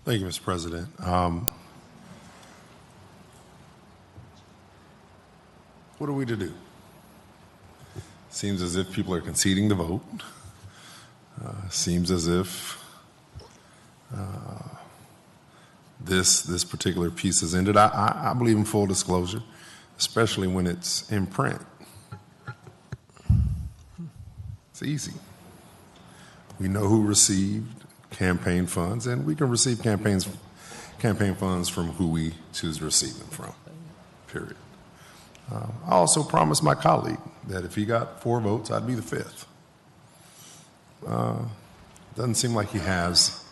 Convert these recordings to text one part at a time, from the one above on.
Thank you, Mr. President. What are we to do? Seems as if people are conceding the vote. Seems as if this particular piece has ended. I believe in full disclosure, especially when it's in print. It's easy. We know who received campaign funds, and we can receive campaign funds from who we choose to receive them from, period. I also promised my colleague that if he got 4 votes, I'd be the 5th. Doesn't seem like he has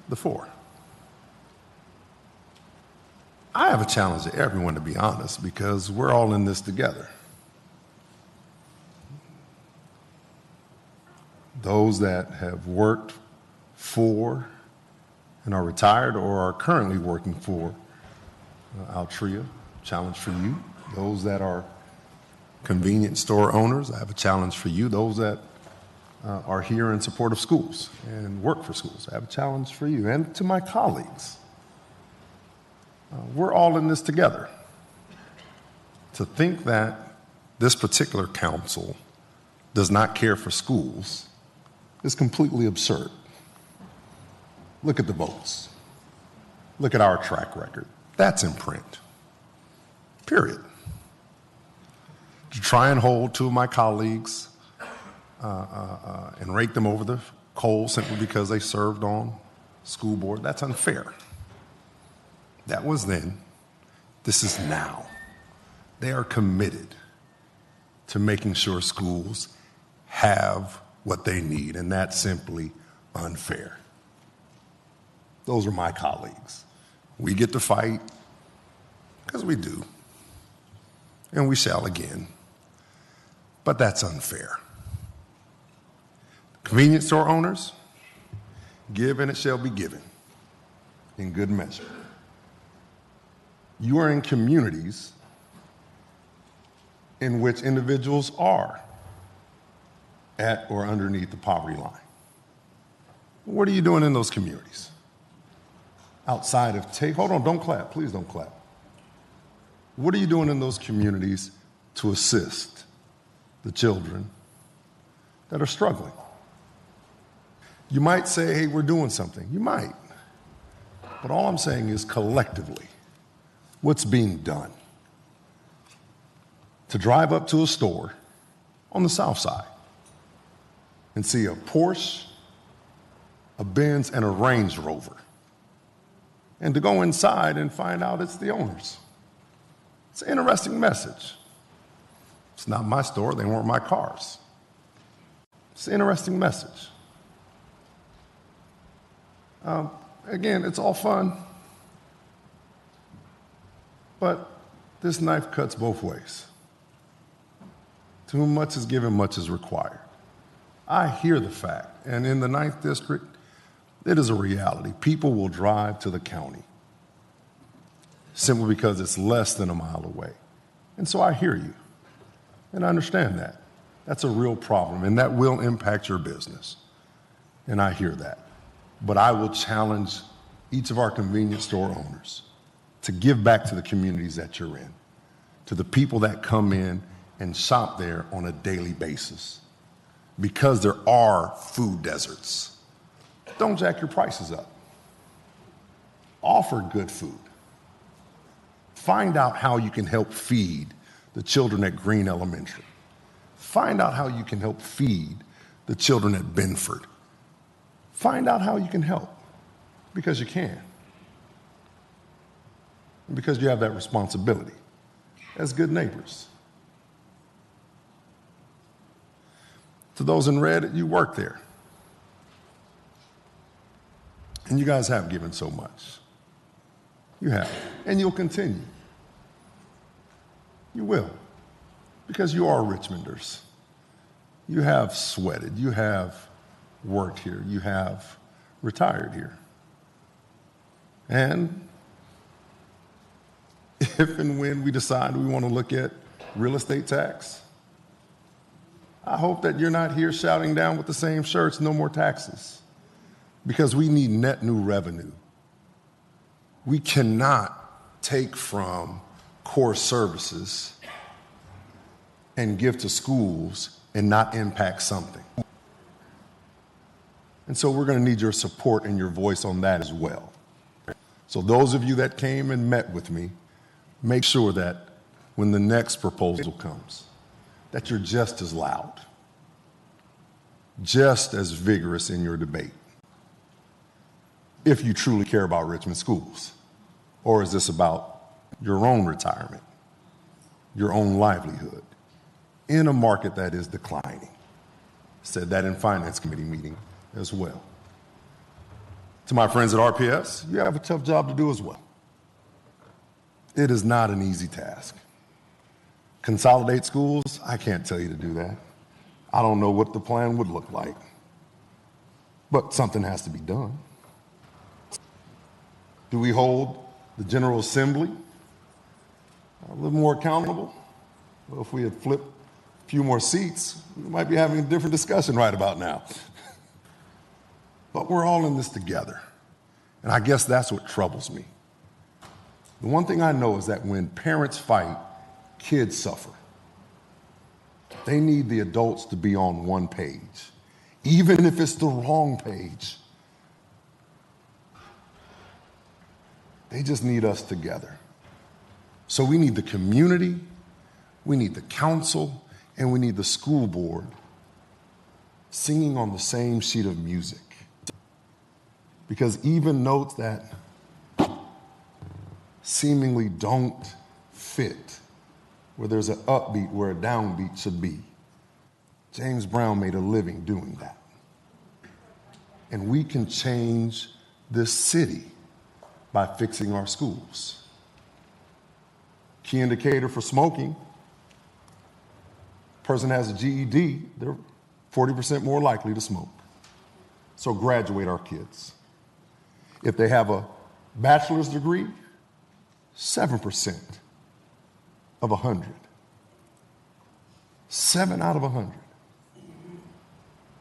the 4. I have a challenge to everyone, to be honest, because we're all in this together. Those that have worked for and are retired or are currently working for Altria, challenge for you. Those that are convenience store owners, I have a challenge for you. Those that are here in support of schools and work for schools, I have a challenge for you. And to my colleagues, we're all in this together. To think that this particular council does not care for schools is completely absurd. Look at the votes. Look at our track record. That's in print. Period. To try and hold 2 of my colleagues and rake them over the coals simply because they served on school board, that's unfair. That was then. This is now. They are committed to making sure schools have what they need, and that's simply unfair. Those are my colleagues. We get to fight because we do, and we shall again, but that's unfair. Convenience store owners, give and it shall be given in good measure. You are in communities in which individuals are at or underneath the poverty line. What are you doing in those communities? Outside of hold on, don't clap, please don't clap. What are you doing in those communities to assist the children that are struggling? You might say, hey, we're doing something. You might. But all I'm saying is collectively, what's being done? To drive up to a store on the south side and see a Porsche, a Benz, and a Range Rover, and to go inside and find out it's the owners. It's an interesting message. It's not my store, they weren't my cars. It's an interesting message. Again, it's all fun, but this knife cuts both ways. To whom much is given, much is required. I hear the fact, and in the 9th District, it is a reality. People will drive to the county simply because it's less than a mile away. And so I hear you, and I understand that. That's a real problem, and that will impact your business, and I hear that. But I will challenge each of our convenience store owners to give back to the communities that you're in, to the people that come in and shop there on a daily basis, because there are food deserts. Don't jack your prices up. Offer good food. Find out how you can help feed the children at Green Elementary. Find out how you can help feed the children at Benford. Find out how you can help, because you can. And because you have that responsibility as good neighbors. To those in red, you work there. And you guys have given so much. You have, and you'll continue. You will, because you are Richmonders. You have sweated, you have worked here, you have retired here. And if and when we decide we want to look at real estate tax, I hope that you're not here shouting down with the same shirts, no more taxes, because we need net new revenue We cannot take from core services and give to schools and not impact something. And so we're going to need your support and your voice on that as well. So those of you that came and met with me, make sure that when the next proposal comes, that you're just as loud, just as vigorous in your debate, if you truly care about Richmond schools. Or is this about your own retirement, your own livelihood, in a market that is declining? Said that in Finance Committee meeting as well. To my friends at RPS, you have a tough job to do as well. It is not an easy task. Consolidate schools, I can't tell you to do that. I don't know what the plan would look like, but something has to be done. Do we hold the General Assembly a little more accountable? Well, if we had flipped a few more seats, we might be having a different discussion right about now. But we're all in this together, and I guess that's what troubles me. The one thing I know is that when parents fight, kids suffer. They need the adults to be on one page, even if it's the wrong page. They just need us together. So we need the community, we need the council, and we need the school board singing on the same sheet of music. Because even notes that seemingly don't fit, where there's an upbeat where a downbeat should be, James Brown made a living doing that. And we can change this city by fixing our schools. Key indicator for smoking, person has a GED, they're 40% more likely to smoke. So graduate our kids. If they have a bachelor's degree, 7% of 100. 7 out of 100.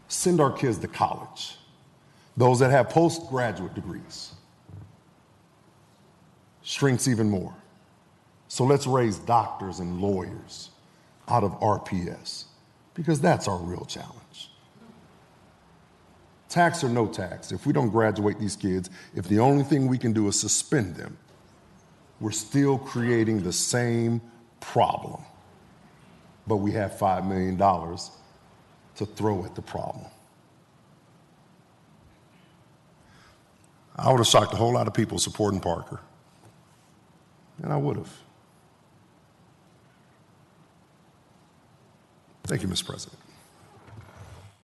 Send our kids to college. Those that have postgraduate degrees. Shrinks even more. So let's raise doctors and lawyers out of RPS, because that's our real challenge. Tax or no tax, if we don't graduate these kids, if the only thing we can do is suspend them, we're still creating the same problem. But we have $5 million to throw at the problem. I would have shocked a whole lot of people supporting Parker. And I would have. Thank you, Mr. President.